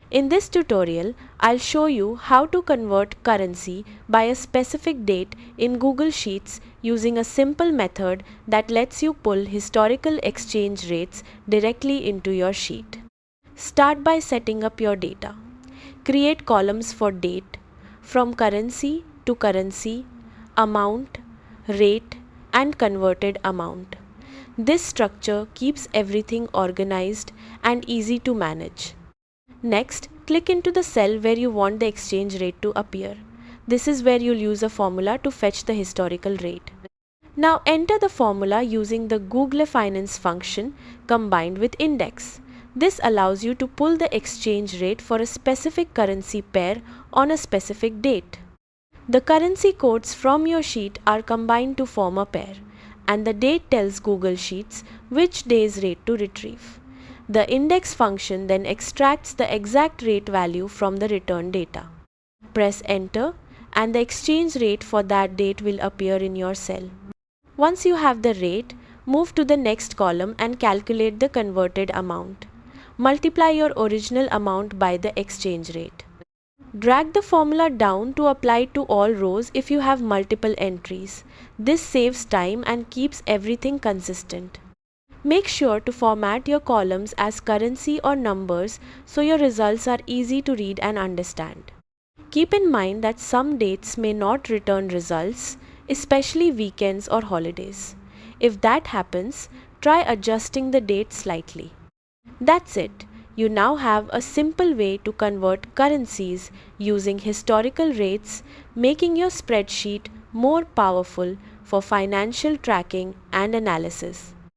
In this tutorial, I'll show you how to convert currency by a specific date in Google Sheets using a simple method that lets you pull historical exchange rates directly into your sheet. Start by setting up your data. Create columns for date, from currency to currency, amount, rate, and converted amount. This structure keeps everything organized and easy to manage. Next, click into the cell where you want the exchange rate to appear. This is where you'll use a formula to fetch the historical rate. Now enter the formula using the GOOGLEFINANCE function combined with index. This allows you to pull the exchange rate for a specific currency pair on a specific date. The currency codes from your sheet are combined to form a pair, and the date tells Google Sheets which day's rate to retrieve. The index function then extracts the exact rate value from the return data. Press enter and the exchange rate for that date will appear in your cell. Once you have the rate, move to the next column and calculate the converted amount. Multiply your original amount by the exchange rate. Drag the formula down to apply it to all rows if you have multiple entries. This saves time and keeps everything consistent. Make sure to format your columns as currency or numbers so your results are easy to read and understand. Keep in mind that some dates may not return results, especially weekends or holidays. If that happens, try adjusting the date slightly. That's it. You now have a simple way to convert currencies using historical rates, making your spreadsheet more powerful for financial tracking and analysis.